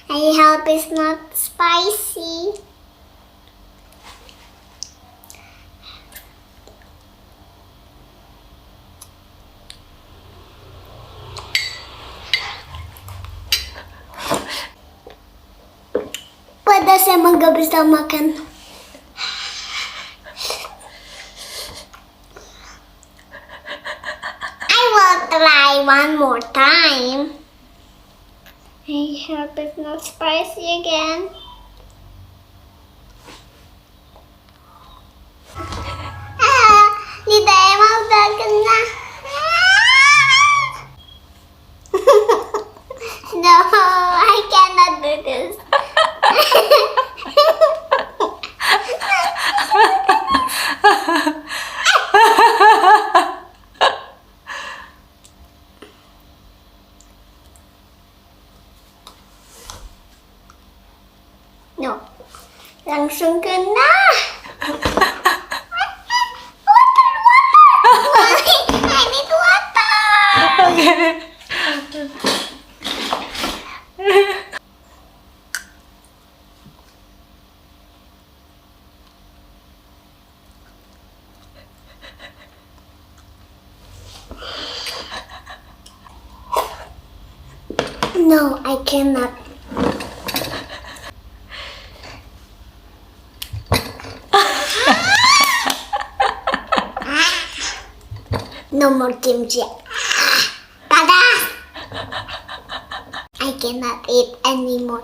I hope it's not spicy. Pedas emang gak bisa makan. I will try one more time. I hope it's not spicy again. Lidah emang udah kena. No, I cannot do this. No, langsung kena. Water. I need water. Okay. No, I cannot. No more kimchi. Padas! I cannot eat anymore.